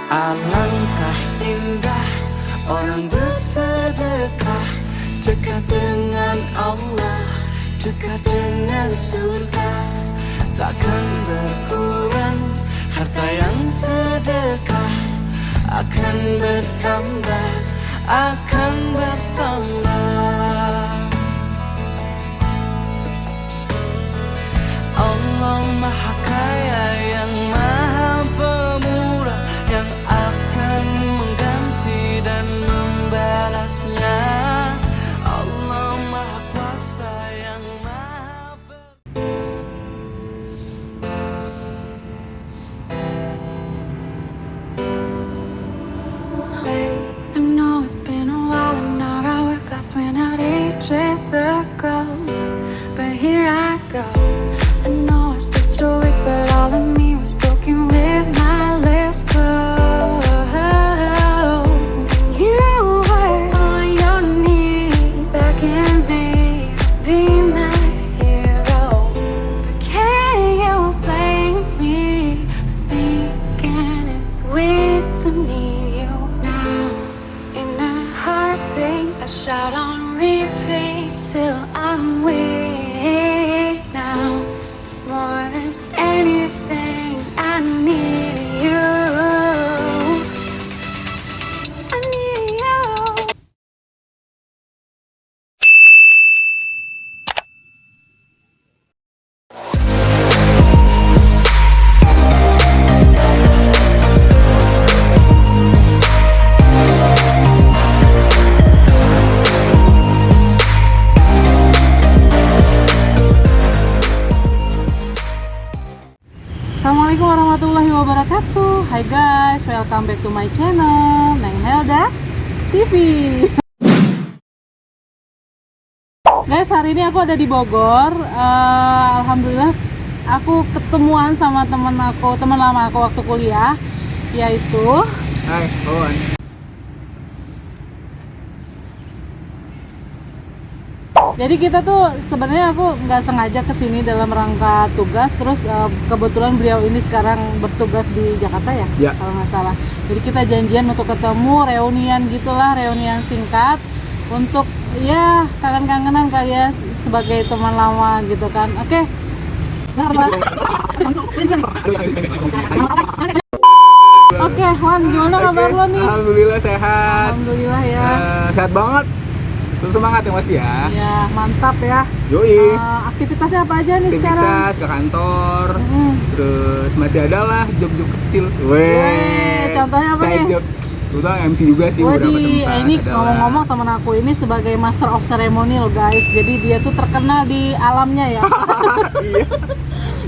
Alangkah indah orang bersedekah, dekat dengan Allah, dekat dengan surga. Takkan berkurang harta yang sedekah, akan bertambah, akan bertambah. Allah Maha Kaya yang Maha Pemurah, yang akan mengganti dan membalasnya. Allah Maha Kuasa yang Maha I know it's been a while and our hourglass ran out ages ago, but here I go. I know I stood stoic, but all of me was broken with my lips closed. And you were on your knees, begging me to be my hero. But can you blame me for thinking it's weird to need you now? In a heartbeat, I shout on repeat till I'm weak now. More than anything, I need you. I need you. Assalamualaikum warahmatullahi wabarakatuh. Hai guys, welcome back to my channel Neng Helda TV. Guys, hari ini aku ada di Bogor. Alhamdulillah aku ketemuan sama teman lama aku waktu kuliah, yaitu Hai, Owen. jadi kita tuh sebenarnya aku nggak sengaja kesini dalam rangka tugas, terus kebetulan beliau ini sekarang bertugas di Jakarta ya, kalau nggak salah. Jadi kita janjian untuk ketemu, reunian gitulah, reunian singkat untuk ya kangen-kangenan kali ya sebagai teman lama gitu kan. Oke. Oke, Wan, gimana kabar lo nih? Alhamdulillah sehat. Alhamdulillah ya. Sehat banget. Terus semangat ya Mas ya. Ya, mantap ya. Yoi. Aktivitasnya apa aja nih sekarang? Aktivitas ke kantor. Terus masih ada lah job-job kecil. Contohnya apa nih? Job. Kebetulan MC juga sih beberapa tempat. Ini ngomong-ngomong temen aku ini sebagai master of ceremony loh guys. Jadi dia tuh terkenal di alamnya ya. Iya.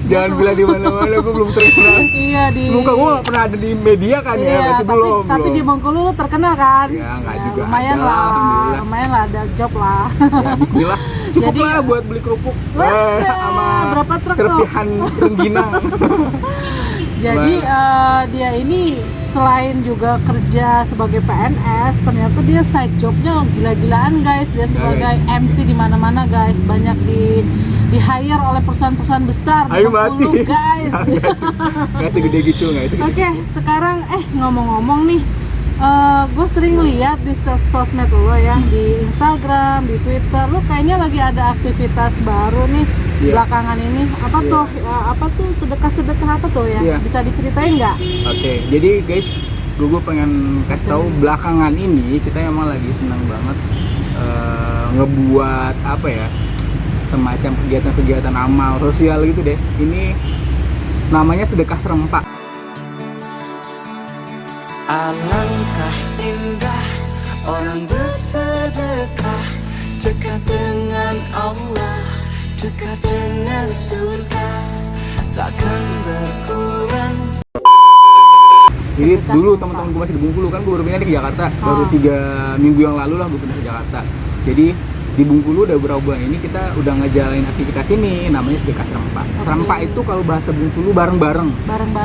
Jangan bilang di mana-mana, gue belum terkenal. Iya, di muka gue gak pernah ada di media kan ya, berarti belum. Tapi di Bengkulu lu terkenal kan? Ya nggak juga. Lumayan ada, lah, alhamdulillah. lumayan lah, ada job lah. Ya Bismillah. Cukup Jadi, lah buat beli kerupuk. Sama berapa truk serpihan rengginang. Jadi dia ini selain juga kerja sebagai PNS, ternyata dia side jobnya gila-gilaan guys. Dia sebagai MC di mana-mana guys, banyak di hire oleh perusahaan-perusahaan besar di Bengkulu guys. Nggak segede gitu, nggak segede. Oke, sekarang ngomong-ngomong nih, gue sering lihat di sosmed lo ya, di Instagram, di Twitter, lo kayaknya lagi ada aktivitas baru nih belakangan ini. Apa tuh sedekah-sedekah apa tuh ya? Bisa diceritain nggak? Oke, jadi guys, gue pengen kasih tahu belakangan ini kita emang lagi senang banget ngebuat apa ya, semacam kegiatan-kegiatan amal sosial gitu deh. Ini namanya sedekah serempak. Alangkah indah orang bersedekah, dekat dengan Allah, dekat dengan surga. Takkan berkurang. Jadi dulu teman-teman gue masih di Bengkulu kan, gue baru pindah ke Jakarta, baru 3 minggu yang lalu lah gue pindah ke Jakarta. Jadi di Bengkulu udah beberapa bulan ini kita udah ngejalanin aktivitas ini, namanya sedekah serempak. Serempak itu kalau bahasa Bengkulu bareng-bareng.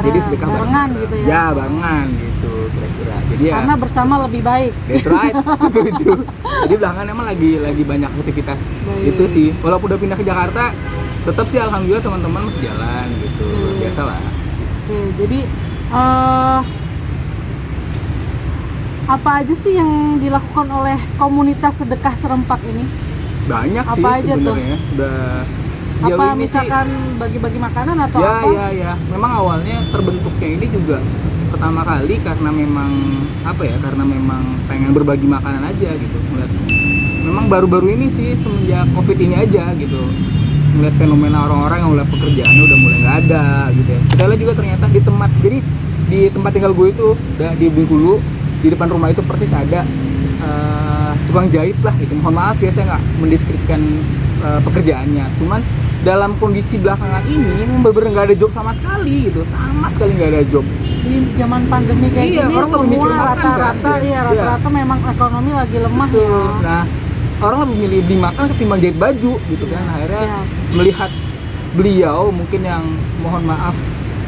Jadi sedekah barengan gitu ya. Ya, barengan gitu kira-kira. Jadi ya karena bersama lebih baik. That's right, setuju. Jadi belakangan emang lagi banyak aktivitas. Itu sih. Walaupun udah pindah ke Jakarta, tetap sih alhamdulillah teman-teman masih jalan gitu. Biasalah. Oke, jadi Apa aja sih yang dilakukan oleh komunitas sedekah serempak ini? Banyak sih Apa aja tuh? sebenarnya. Udah sejauh Apa ini misalkan bagi-bagi makanan atau sih, apa? ya. Memang awalnya terbentuknya ini juga pertama kali karena memang apa ya? Karena memang pengen berbagi makanan aja gitu. Melihat memang baru-baru ini sih semenjak Covid ini aja gitu. Melihat fenomena orang-orang yang mulai pekerjaannya udah mulai nggak ada gitu ya. Kita lihat juga ternyata di tempat tinggal gue itu udah di Bengkulu, di depan rumah itu persis ada tukang jahit lah gitu. Mohon maaf ya saya nggak mendeskripsikan pekerjaannya, cuman dalam kondisi belakangan ini bener-bener nggak ada job sama sekali gitu, sama sekali nggak ada job. Di zaman pandemi kayak Iya, gini orang lebih mikir semua makan, rata-rata kan? iya Iya. rata-rata memang ekonomi lagi lemah Betul. ya. Nah, orang lebih milih dimakan ketimbang jahit baju gitu kan. Akhirnya Siap. melihat beliau mungkin yang mohon maaf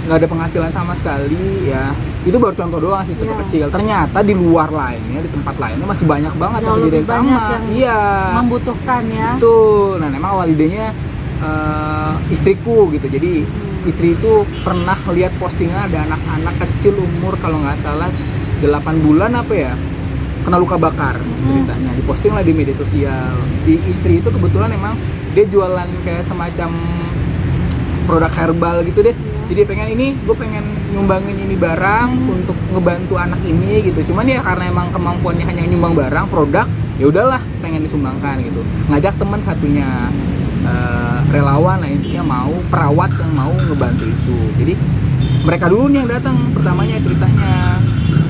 nggak ada penghasilan sama sekali ya, itu baru contoh doang sih, contoh Iya. kecil. Ternyata di luar lainnya, di tempat lainnya masih banyak banget yang Jauh kejadian lebih banyak sama. yang Iya. membutuhkan ya. Betul. Nah, memang awal idenya istriku gitu. Jadi istri itu pernah lihat postingan ada anak-anak kecil umur kalau nggak salah 8 bulan apa ya, kena luka bakar ceritanya. Diposting lah di media sosial. Di istri itu kebetulan emang dia jualan kayak semacam produk herbal gitu deh. Jadi gue pengen nyumbangin ini barang untuk ngebantu anak ini gitu. Cuman ya karena emang kemampuannya hanya nyumbang barang, produk, ya udahlah pengen disumbangkan gitu. Ngajak teman satunya relawan lah intinya, mau perawat yang mau ngebantu itu. Jadi mereka dulu nih yang datang pertamanya ceritanya.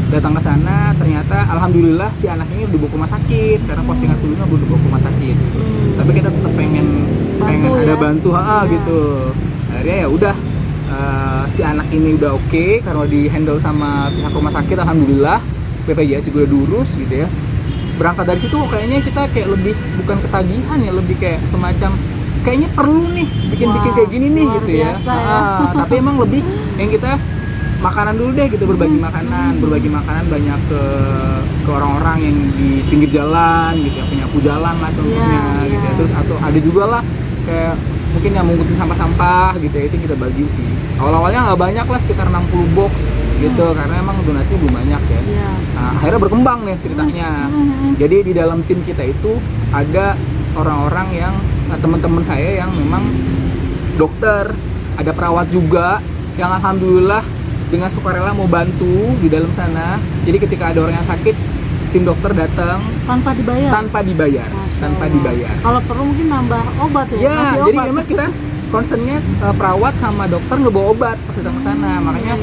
Datang ke sana ternyata alhamdulillah si anak ini dibawa ke rumah sakit karena postingan sebelumnya udah dibawa ke rumah sakit gitu. Tapi kita tetap pengen ada ya. bantu gitu. Akhirnya ya udah si anak ini udah oke karena di handle sama pihak rumah sakit alhamdulillah, BPJS juga udah diurus gitu ya. Berangkat dari situ kayaknya kita kayak lebih bukan ketagihan ya, lebih kayak semacam kayaknya perlu nih bikin kayak gini nih luar gitu ya. biasa ya. Tapi emang lebih yang kita makanan dulu deh gitu, berbagi makanan banyak ke orang-orang yang di pinggir jalan gitu ya, penyapu jalan lah contohnya Iya, gitu ya. iya. Terus atau ada juga lah kayak mungkin yang mengikutin sampah-sampah gitu ya, itu kita bagi sih. Awal-awalnya nggak banyak lah, sekitar 60 box gitu karena emang donasi belum banyak ya. Iya. Nah, akhirnya berkembang nih ceritanya. Jadi di dalam tim kita itu ada orang-orang yang teman-teman saya yang memang dokter, ada perawat juga yang alhamdulillah dengan sukarela mau bantu di dalam sana. Jadi ketika ada orang yang sakit, tim dokter datang Tanpa dibayar. tanpa dibayar, Masya Allah. Kalau perlu mungkin nambah obat ya. Ya, Ngasih jadi obat. memang kita concernnya perawat sama dokter ngebawa obat pas datang ke sana. Makanya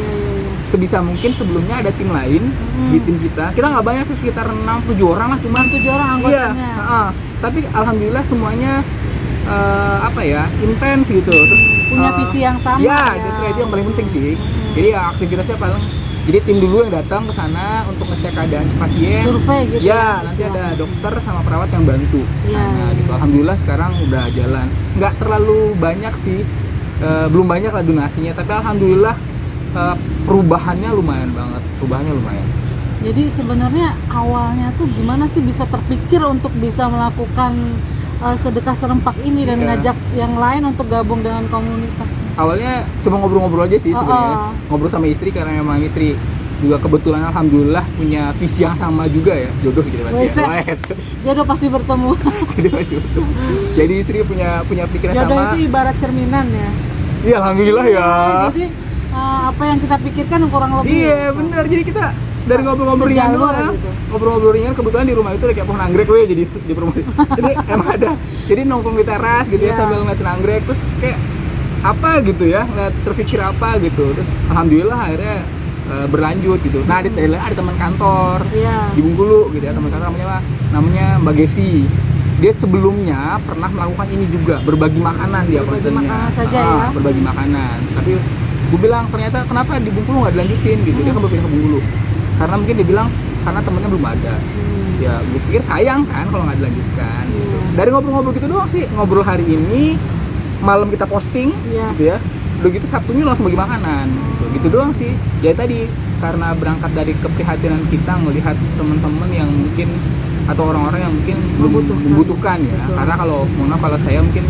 sebisa mungkin sebelumnya ada tim lain di tim kita. Kita nggak banyak sih, sekitar 6-7 orang lah, cuman 7 orang iya, anggotanya. tapi alhamdulillah semuanya intens gitu. Terus Punya visi yang sama. ya, itu yang paling penting sih. Jadi ya aktivitasnya paling, jadi tim dulu yang datang ke sana untuk ngecek keadaan si pasien. Survei gitu. Ya, nanti ada dokter sama perawat yang bantu ke Iya, sana iya. gitu. Alhamdulillah sekarang udah jalan. Nggak terlalu banyak sih, belum banyak lah donasinya, tapi alhamdulillah perubahannya lumayan banget. Jadi sebenarnya awalnya tuh gimana sih bisa terpikir untuk bisa melakukan sedekah serempak ini dan Iya. ngajak yang lain untuk gabung dengan komunitas? Awalnya cuma ngobrol-ngobrol aja sih sebenarnya. Ngobrol sama istri karena memang istri juga kebetulan alhamdulillah punya visi yang sama juga ya, jodoh gitu berarti ya. Wes. Jodoh pasti bertemu. Jadi pasti betul. Jadi istri punya pikiran Jodoh sama. itu ibarat cerminan ya. Iya, alhamdulillah ya. Jadi apa yang kita pikirkan kurang lebih. Iya, benar. Jadi kita dari ngobrol-ngobrol ringan Sejalur doang, gitu. ngobrol-ngobrol ringan, kebetulan di rumah itu ada kayak pohon anggrek jadi di promosi. Jadi emang ada. Jadi nongkrong di teras gitu ya Iya. sambil ngeliatin anggrek, terus kayak apa gitu ya, terpikir apa gitu. Terus alhamdulillah akhirnya berlanjut gitu. Nah, ada teman kantor Iya. di Bengkulu gitu ya, teman kantor namanya Mbak Gevi. Dia sebelumnya pernah melakukan ini juga, berbagi makanan dia Berbagi konsennya. makanan saja ya. Berbagi makanan. Tapi gue bilang ternyata kenapa di Bengkulu nggak dilanjutin gitu. Dia kan berpindah ke Bengkulu. Karena mungkin dia bilang karena temennya belum ada. Ya gue pikir sayang kan kalau nggak dilanjutkan. Gitu. Dari ngobrol-ngobrol gitu doang sih, ngobrol hari ini, malam kita posting Iya. gitu ya. Udah gitu Sabtunya langsung bagi makanan gitu doang sih. Ya tadi karena berangkat dari keprihatinan kita melihat teman-teman yang mungkin atau orang-orang yang mungkin belum membutuhkan ya. Betul. Karena kalau saya mungkin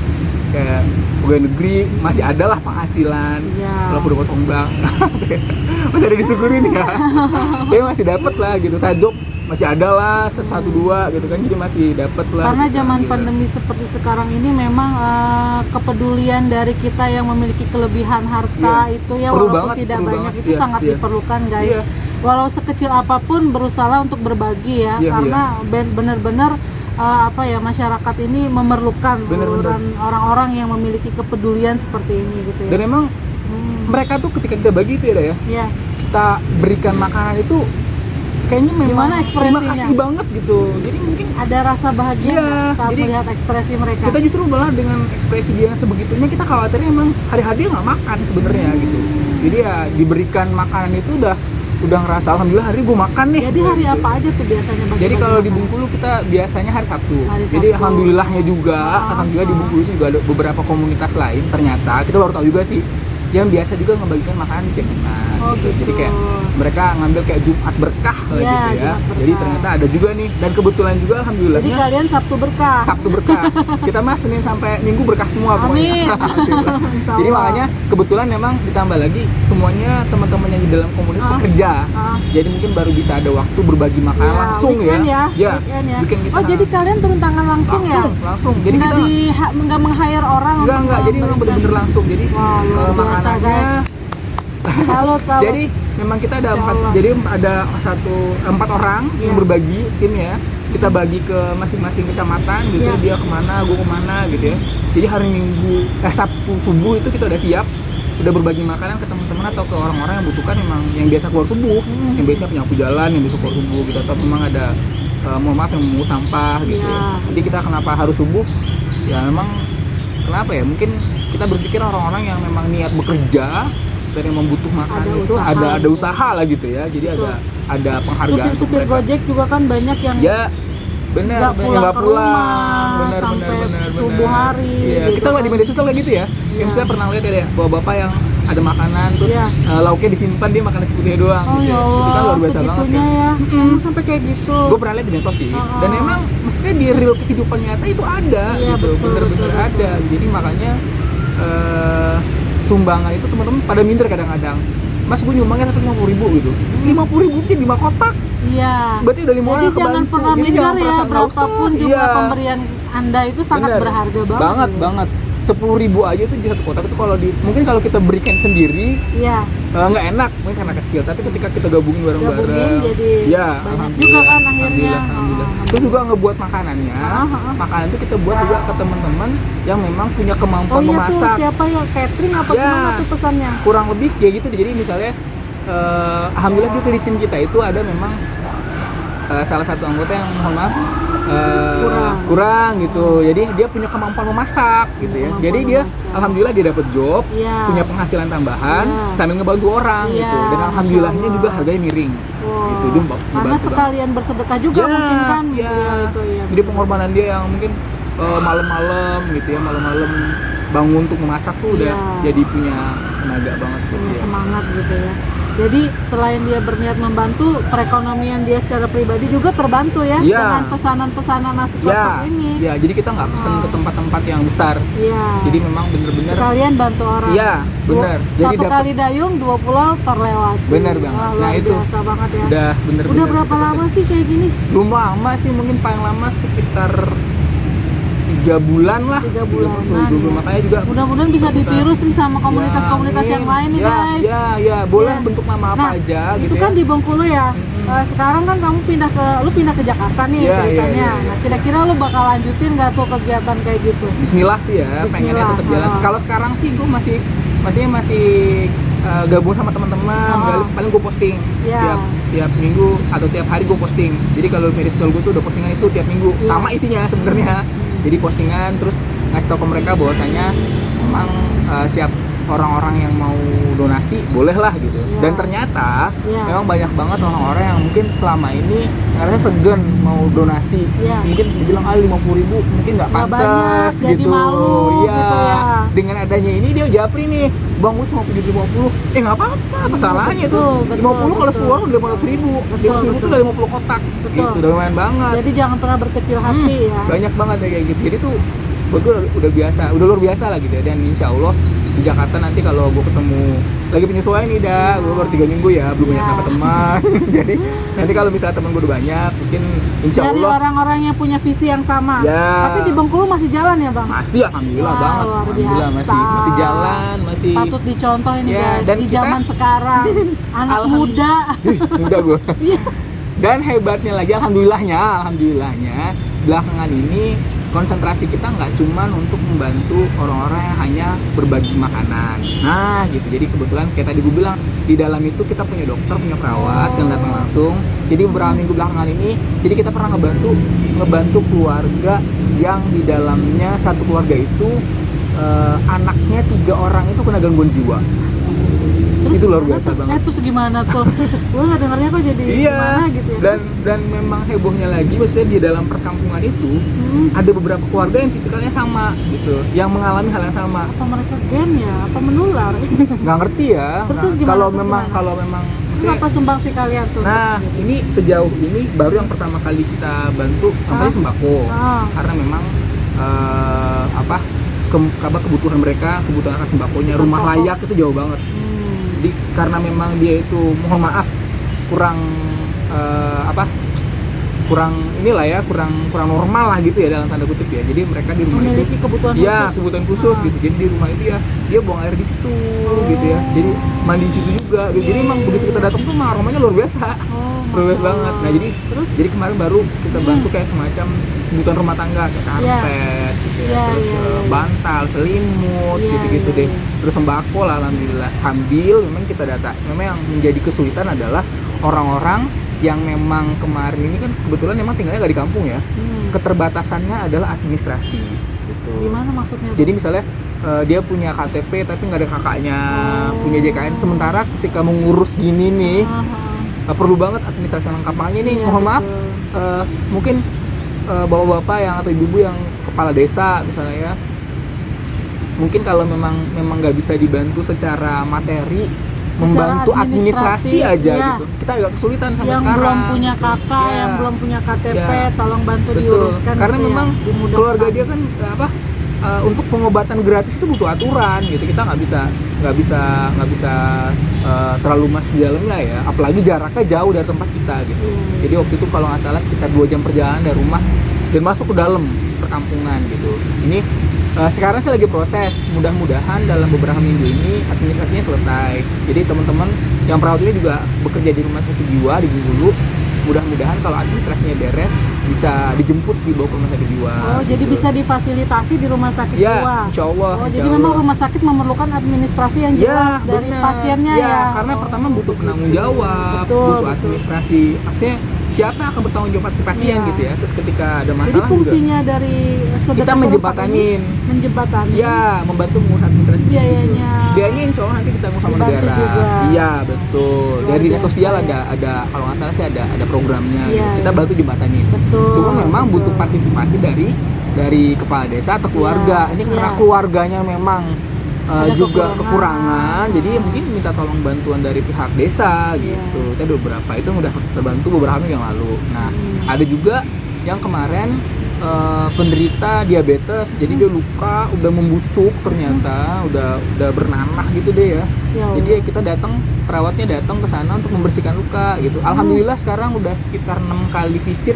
kayak pegawai negeri masih ada lah penghasilan, Iya. walaupun udah potong bank masih ada disyukurin ya. Tapi masih dapat lah gitu. Saya job masih ada lah satu dua gitu kan, jadi masih dapat lah. Karena gitu, zaman alhamdulillah. pandemi seperti sekarang ini memang kepedulian dari kita yang memiliki kelebihan harta Iya. itu ya Perlu walaupun banget, tidak perlu banyak banget. itu Iya, sangat iya. diperlukan guys. Iya. Walau sekecil apapun berusaha untuk berbagi ya, Iya, karena benar-benar masyarakat ini memerlukan Bener-bener. orang-orang yang memiliki kepedulian seperti ini gitu ya. Dan emang mereka tuh ketika kita bagi itu ya, Iya. kita berikan makanan itu kayaknya memang Gimana terima ekspresinya? kasih banget gitu. Jadi mungkin Ada rasa bahagia Iya, nggak saat jadi melihat ekspresi mereka. kita justru malah dengan ekspresi dia yang sebegitunya, kita khawatirnya emang hari-hari dia nggak makan sebenarnya gitu. Jadi ya diberikan makanan itu udah ngerasa alhamdulillah hari ini gue makan nih. Jadi hari gitu. apa aja tuh biasanya bagi-bagi Jadi kalau di makanan? Bengkulu kita biasanya hari Sabtu. Hari Jadi Sabtu. alhamdulillahnya juga, alhamdulillah di ah. Bengkulu itu juga ada beberapa komunitas lain. Ternyata kita baru tahu juga sih, yang biasa juga ngebagikan makanan di setiap Jumat. Oh, gitu. Jadi kayak mereka ngambil kayak Jumat berkah lah Iya, gitu ya. Jumat berkah. Jadi ternyata ada juga nih, dan kebetulan juga Jadi alhamdulillahnya kalian Sabtu berkah. Sabtu berkah. Kita mah Senin sampai Minggu berkah semua Amin. pokoknya. Insya Jadi Allah. makanya kebetulan memang ditambah lagi semuanya teman-teman yang di dalam komunitas bekerja. Jadi mungkin baru bisa ada waktu berbagi makanan Iya, langsung weekend ya. ya. Weekend ya. Weekend kita. Oh, jadi kalian turun tangan langsung ya? Langsung. Jadi Nggak kita nggak meng-hire orang enggak, untuk jadi memang memberikan- bener-bener langsung. Jadi Wah, luar biasa, makanannya guys. Salut. jadi memang kita ada Insya 4, Allah. jadi ada 4 orang yang Iya. berbagi tim ya. Kita bagi ke masing-masing kecamatan gitu, Iya. dia kemana, gua kemana gitu ya. Jadi hari Minggu, Sabtu subuh itu kita udah siap, udah berbagi makanan ke teman-teman atau ke orang-orang yang butuhkan, emang yang biasa keluar subuh, yang biasa penyapu jalan, yang biasa keluar subuh gitu, atau memang ada mohon maaf yang mengungut sampah gitu. Iya. Jadi kita kenapa harus subuh? Ya memang kenapa ya? Mungkin kita berpikir orang-orang yang memang niat bekerja dan yang membutuh makanan Ada itu usaha ada gitu. usaha lah gitu ya. Jadi Betul. ada penghargaan untuk Supir-supir mereka. Gojek juga kan banyak yang Ya, benar, nggak pulang nggak ke rumah benar, sampai benar. subuh hari, Iya, gitu kita ngeliat di kan. media sosial kayak gitu ya. Iya. Yang saya pernah lihat ya, bawa bapak yang ada makanan terus Iya. lauknya disimpan, dia makan nasi putih doang Oh gitu. ya Itu kan Allah, luar biasa banget segitunya kan. ya. Emang sampai kayak gitu. Gue pernah lihat di medsos sih. Oh. Dan emang mestinya di real kehidupan nyata itu ada Iya, gitu, betul, bener-bener betul, ada. Jadi makanya sumbangan itu teman-teman pada minder kadang-kadang. Mas, gue nyumbangnya 150.000 gitu. 50.000 itu 5 kotak. Iya. Berarti udah 5 orang Jadi yang jangan kebantu. pernah Jadi minder jangan ya, merasa nggak usah. berapapun jumlah Iya. pemberian Anda itu sangat Bener. berharga banget. Banget, gitu. banget. 10.000 aja tuh di satu kotak itu kalau mungkin kalau kita berikan sendiri Iya. nggak enak, mungkin karena kecil, tapi ketika kita gabungin bareng-bareng, Gabungin jadi ya banyak alhamdulillah, juga kan akhirnya. alhamdulillah. Oh, Terus juga ngebuat makanannya, makanan itu kita buat juga ke teman-teman yang memang punya Oh kemampuan iya tuh, memasak. siapa ya? Catering apa Ya. gimana tuh pesannya? Kurang lebih kayak gitu. Jadi misalnya alhamdulillah juga di tim kita itu ada memang salah satu anggota yang mohon maaf kurang gitu. Jadi dia punya kemampuan memasak gitu ya. Kemampuan Jadi dia memasak. alhamdulillah dia dapat job, Iya. punya penghasilan tambahan Iya. sambil ngebantu orang Iya, gitu. Dan Masya alhamdulillahnya Allah. juga harganya miring. Wow. Gitu. Dia Karena ngebantu sekalian bersedekah juga banget. mungkin kan Ya, gitu ya itu ya. Jadi pengorbanan dia yang mungkin malam-malam gitu ya, malam-malam bangun untuk memasak tuh udah Iya. jadi punya tenaga banget buat Punya dia. semangat gitu ya. Jadi selain dia berniat membantu, perekonomian dia secara pribadi juga terbantu ya Iya. dengan pesanan-pesanan nasi kotak ini. Ya, jadi kita nggak pesen ke tempat-tempat yang besar. Iya. Jadi memang bener-bener Sekalian bantu orang. Iya, bener. Jadi Satu dapet- kali dayung, 2 pulau terlewati. Bener banget. Wah, Nah, luar itu biasa banget ya. udah bener-bener Udah berapa kita lama dapetin. sih kayak gini? Belum lama sih, mungkin paling lama sekitar 3 bulan lah. 3 bulanan Dulu, ya. makanya juga Mudah-mudahan bisa ditiru sih sama komunitas-komunitas Ya, yang lain nih ya, guys. Ya, boleh Ya. bentuk nama apa Nah, aja itu gitu kan ya. di Bengkulu ya. Sekarang kan kamu lu pindah ke Jakarta nih Iya, ceritanya. iya, iya. Nah, kira-kira lu bakal lanjutin nggak tuh kegiatan kayak gitu? Bismillah sih ya, pengennya Bismillah, tetap jalan. ha. Kalau sekarang sih gue masih gabung sama teman-teman, Ha. paling gue posting Ya. tiap minggu atau tiap hari gue posting. Jadi kalau media sosial gue tuh udah postingan itu tiap minggu, Ya. sama isinya sebenarnya. Jadi postingan terus ngasih tau ke mereka bahwasanya memang setiap orang-orang yang mau donasi boleh lah gitu. Ya. Dan ternyata Ya. memang banyak banget orang-orang yang mungkin selama ini ngerasa segan mau donasi. Ya. Mungkin dibilang 50.000 mungkin nggak Nggak pantas banyak, jadi gitu. malu Iya. gitu ya. Dengan adanya ini dia japri nih, bang gue cuma punya 50. Nggak apa-apa, kesalahannya Betul, tuh. betul, 50 kalau betul. 10 orang udah 500.000. 500.000 tuh betul. udah 50 kotak. Betul. Gitu, udah lumayan banget. Jadi jangan pernah berkecil hati ya. Banyak banget ya kayak gitu. Jadi tuh buat gue udah biasa, udah luar biasa lah gitu ya. Dan insya Allah di Jakarta nanti kalau gue ketemu lagi penyesuaian nih dah, gue baru 3 minggu ya, belum banyak dapat teman. Jadi nanti kalau misalnya teman gue udah banyak, mungkin insya Dari Allah orang-orang yang punya visi yang sama. Ya. Tapi di Bengkulu masih jalan ya bang? masih, alhamdulillah Wah, banget, luar alhamdulillah biasa. masih jalan, masih Patut dicontoh ini Ya, guys. dan Di kita- zaman sekarang anak muda. muda gue. Iya. Dan hebatnya lagi, alhamdulillahnya belakangan ini konsentrasi kita nggak cuman untuk membantu orang-orang yang hanya berbagi makanan. Nah gitu, jadi kebetulan kayak tadi gue bilang, di dalam itu kita punya dokter, punya perawat yang datang langsung. Jadi beberapa minggu belakangan ini, jadi kita pernah ngebantu keluarga yang di dalamnya satu keluarga itu anaknya 3 orang itu kena gangguan jiwa. Itu luar gimana biasa tuh? banget. Terus gimana tuh? Gue nggak dengarnya kok jadi gimana gitu ya. dan memang hebohnya lagi, maksudnya di dalam perkampungan itu ada beberapa keluarga yang tipikalnya sama gitu, yang mengalami hal yang sama. Apa mereka gen ya? Apa menular? Nggak ngerti ya. Terus gimana? Kalau Terus memang gimana? maksudnya, Apa sumbangsi kalian tuh? nah ini sejauh ini baru yang pertama kali kita bantu namanya sembako. Karena memang kebutuhan mereka, kebutuhan akan sembakonya, rumah Pokok. layak itu jauh banget. Jadi karena memang dia itu, mohon maaf, kurang kurang normal lah gitu ya, dalam tanda kutip ya. Jadi mereka di rumah Memiliki itu kebutuhan ya khusus. kebutuhan khusus gitu. Jadi di rumah itu ya dia buang air di situ gitu ya. Jadi mandi di situ juga gitu. Jadi emang begitu kita datang tuh aromanya luar biasa. Luar biasa banget. Nah, jadi kemarin baru kita bantu kayak semacam kebutuhan rumah tangga, kayak karpet gitu ya. Terus bantal, selimut gitu-gitu deh. Terus sembako lah, alhamdulillah. Sambil memang kita memang yang menjadi kesulitan adalah orang-orang yang memang kemarin ini kan kebetulan memang tinggalnya nggak di kampung ya. Keterbatasannya adalah administrasi gitu. Gimana maksudnya? Jadi misalnya dia punya KTP tapi nggak ada kakaknya, punya JKN. Sementara ketika mengurus gini nih, perlu banget administrasi lengkap. Makanya nih, mohon maaf, mungkin bapak-bapak yang atau ibu-ibu yang kepala desa misalnya ya, mungkin kalau memang nggak bisa dibantu secara materi, membantu administrasi aja gitu, kita agak kesulitan sampai yang sekarang. belum punya kakak, yang belum punya KTP, tolong bantu diuruskan. Karena gitu memang ya, dimudahkan. keluarga dia kan untuk pengobatan gratis itu butuh aturan gitu. Kita nggak bisa terlalu masuk di dalamnya ya, apalagi jaraknya jauh dari tempat kita gitu. Jadi waktu itu kalau nggak salah sekitar 2 jam perjalanan dari rumah dan masuk ke dalam perkampungan gitu. Ini sekarang sih lagi proses, mudah-mudahan dalam beberapa minggu ini administrasinya selesai. Jadi teman-teman yang perawat ini juga bekerja di rumah sakit jiwa di Bengkulu. Mudah-mudahan kalau administrasinya beres bisa dijemput dibawa ke rumah sakit jiwa. Oh, gitu. jadi bisa difasilitasi di rumah sakit Ya, jiwa. insya Allah. Oh, insya jadi Allah. memang rumah sakit memerlukan administrasi yang jelas dari benar. pasiennya ya. Karena pertama butuh penanggung jawab, butuh administrasi. Maksudnya siapa yang akan bertanggung jawab si pasien gitu ya. Terus ketika ada Jadi masalah fungsinya dari sedekah kita serupa menjembatanin. ini, menjembatanin Ya, membantu mengurus administrasi. biayanya. Biayanya insya Allah nanti kita tanggung sama Dibantu negara. juga. Iya, betul. Luar Dari dinas biasa sosial ya. ada kalau nggak salah sih ada programnya. Iya, Kita iya. bantu jembatanin. Betul. Cuma memang betul. butuh partisipasi dari kepala desa atau keluarga. Iya, Ini karena iya. keluarganya memang Ada juga kekurangan. kekurangan, jadi mungkin minta tolong bantuan dari pihak desa gitu. Kita ada beberapa itu udah terbantu beberapa minggu yang lalu. Nah, ada juga yang kemarin penderita diabetes, jadi dia luka udah membusuk ternyata, udah bernanah gitu deh ya. Ya Jadi Allah. ya kita perawatnya datang ke sana untuk membersihkan luka gitu. Alhamdulillah sekarang udah sekitar 6 kali visit,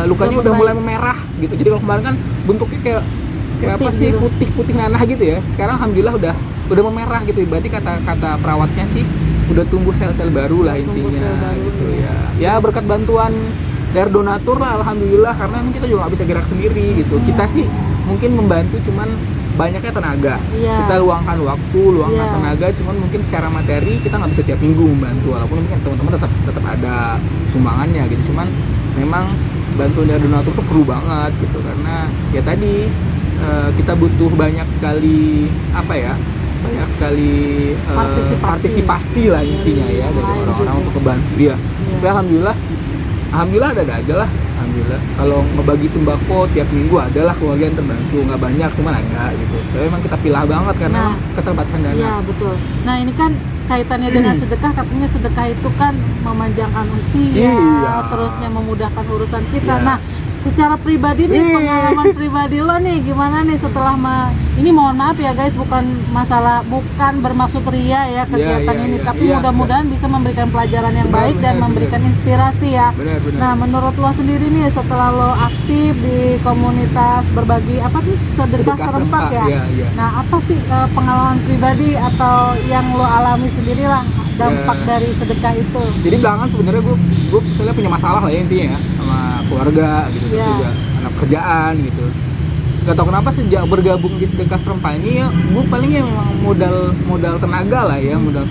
lukanya udah mulai memerah gitu. Jadi kalau kemarin kan bentuknya kayak Putih apa sih, gitu. putih nanah gitu ya. Sekarang alhamdulillah udah memerah gitu. Berarti kata perawatnya sih udah tumbuh sel-sel baru lah Tumbuh intinya sel baru. gitu ya. Ya berkat bantuan dari donatur lah alhamdulillah, karena kita juga nggak bisa gerak sendiri gitu. Kita sih mungkin membantu cuman banyaknya tenaga. Iya. Kita luangkan waktu, luangkan Iya. tenaga, cuman mungkin secara materi kita nggak bisa tiap minggu membantu, walaupun mungkin teman-teman tetap ada sumbangannya gitu. Cuman memang bantuan dari donatur tuh perlu banget gitu, karena ya tadi kita butuh banyak sekali partisipasi lah intinya ya dari Lain orang-orang juga. untuk membantu dia. Tapi alhamdulillah ada aja lah. Alhamdulillah kalau ngebagi sembako tiap minggu adalah keluarga yang terbantu, nggak banyak cuman ada gitu. Tapi memang kita pilah banget karena Nah, keterbatasan dana. Iya betul. Nah ini kan kaitannya dengan sedekah, katanya sedekah itu kan memanjangkan usia, Iya. terusnya memudahkan urusan kita. Iya. Nah secara pribadi nih, pengalaman pribadi lo nih gimana nih setelah ini mohon maaf ya guys, bukan bermaksud ria ya kegiatan ini, tapi mudah-mudahan bisa memberikan pelajaran yang baik dan memberikan inspirasi ya. Nah, menurut lo sendiri nih setelah lo aktif di komunitas berbagi sedekah serempak ya. Nah, apa sih pengalaman pribadi atau yang lo alami sendiri lah dampak dari sedekah itu? Jadi belakangan sebenarnya gue misalnya punya masalah lah ya intinya ya sama keluarga gitu, juga anak kerjaan gitu. Gak tau kenapa sejak bergabung di sedekah serempak ini ya, gue palingnya memang modal tenaga lah ya, modal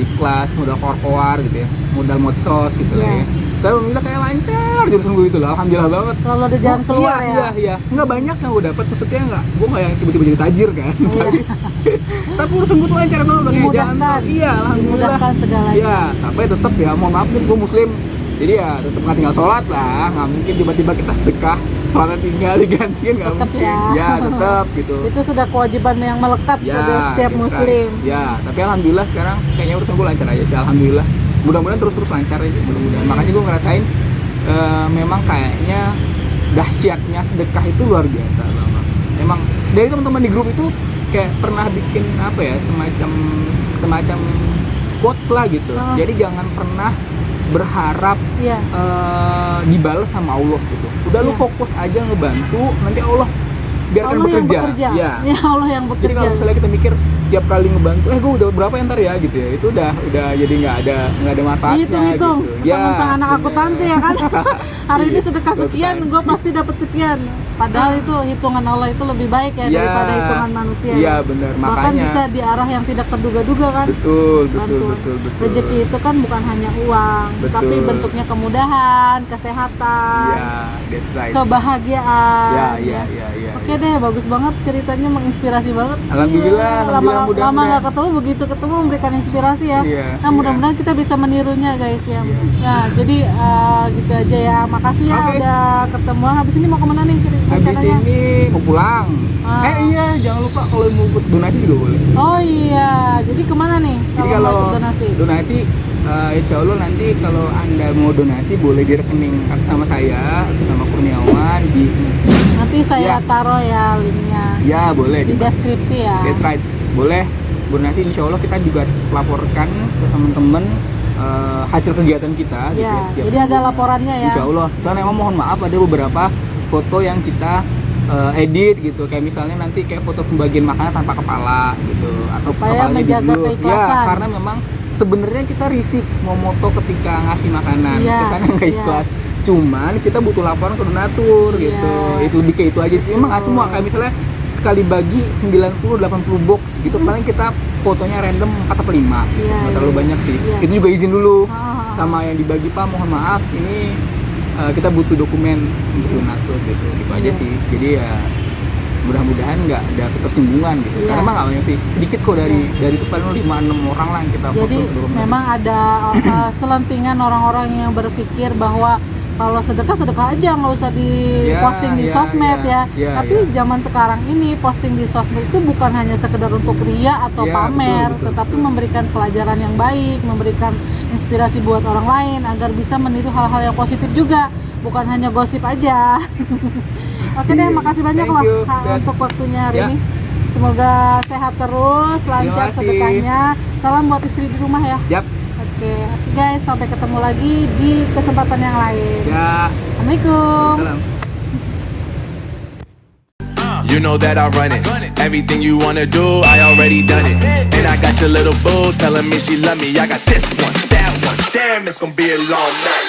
ikhlas, modal koar gitu ya, modal modsos gitu lah ya. Tapi alhamdulillah kayak lancar jurusan gue itu lah, alhamdulillah banget. Selalu ada jalan keluar ya. Iya. Nggak banyak yang gue dapet, maksudnya gue nggak yang tiba-tiba jadi tajir kan. Tapi urusan gue tuh lancar banget, dimudahkan. Iya, alhamdulillah. Dimudahkan segalanya. Iya, tapi tetap ya, mohon maaf nih gue muslim. Jadi ya tetap nggak tinggal sholat lah, nggak mungkin tiba-tiba kita sedekah sholatnya tinggal diganti kan nggak mungkin. Ya tetap gitu. Itu sudah kewajiban yang melekat pada setiap muslim. Ya, tapi alhamdulillah sekarang kayaknya urusan gue lancar aja sih, alhamdulillah. Mudah-mudahan terus lancar aja, mudah-mudahan. Makanya gue ngerasain memang kayaknya dahsyatnya sedekah itu luar biasa banget. Emang dari teman-teman di grup itu kayak pernah bikin semacam quotes lah gitu. Jadi jangan pernah berharap dibalas sama Allah gitu. Udah lu fokus aja ngebantu, nanti Allah biarkan bekerja. Ya Allah yang bekerja. Jadi kalau misalnya kita mikir tiap kali ngebantu, gue udah berapa ya ntar ya gitu ya, itu udah jadi nggak ada manfaatnya. Hitung gitu. tentang anak akuntansi ya kan. Hari ini sedekah sekian, gue pasti dapat sekian. Padahal itu hitungan Allah itu lebih baik ya daripada hitungan manusia. Iya benar, makanya. Bahkan bisa di arah yang tidak terduga-duga kan. Betul. Rezeki itu kan bukan hanya uang, tapi bentuknya kemudahan, kesehatan, that's right. Kebahagiaan. Iya. Oke deh, bagus banget ceritanya, menginspirasi banget. Alhamdulillah, lama nggak ketemu, begitu ketemu memberikan inspirasi ya. Nah, mudah-mudahan kita bisa menirunya guys ya. Nah, jadi gitu aja ya. Makasih ya udah ketemu. Habis ini mau kemana nih? Habis ini mau pulang. Iya, jangan lupa kalau mau donasi juga boleh. Oh iya, jadi kemana nih? Jadi kalau kalau mau ikut donasi? Insya Allah nanti kalau Anda mau donasi boleh di rekening atas nama saya, atas nama Kurniawan di. Nanti saya taruh ya linknya. Ya boleh di deskripsi ya. That's right, boleh donasi. Insya Allah kita juga laporkan ke teman-teman hasil kegiatan kita. Ya, gitu ya, jadi ada laporannya ya. Insya Allah. Soalnya emang mohon maaf ada beberapa foto yang kita edit gitu, kayak misalnya nanti kayak foto pembagian makanan tanpa kepala gitu, atau supaya kepalanya menjaga dulu. keikhlasan. Ya, karena memang sebenarnya kita risih mau moto ketika ngasih makanan, kesannya nggak ikhlas. Cuman kita butuh laporan ke donatur gitu. Itu lebih kayak itu aja sih. Emang nggak semua, kayak misalnya sekali bagi 90-80 box gitu, paling kita fotonya random 4 atau 5. Nggak terlalu banyak sih. Itu juga izin dulu sama yang dibagi, Pak mohon maaf ini kita butuh dokumen untuk donatur gitu aja sih. Jadi ya mudah-mudahan nggak ada ketersinggungan gitu. Karena emang nggak banyak sih, sedikit kok dari itu paling 5-6 orang lah yang kita foto. Jadi memang ada selentingan orang-orang yang berpikir bahwa kalau sedekah aja, nggak usah diposting di sosmed ya. Tapi zaman sekarang ini posting di sosmed itu bukan hanya sekedar untuk ria atau pamer, tetapi memberikan pelajaran yang baik, memberikan inspirasi buat orang lain agar bisa meniru hal-hal yang positif juga, bukan hanya gosip aja. Oke deh, makasih banyak loh untuk waktunya hari ini. Semoga sehat terus, lancar sedekahnya. Salam buat istri di rumah ya. Siap. Oke guys, sampai ketemu lagi di kesempatan yang lain. Assalamualaikum. Salam. You know that I run it. Everything you wanna do, I already done it. And I got your little boo telling me she love me. I got this one, that one. Damn, it's gonna be a long night.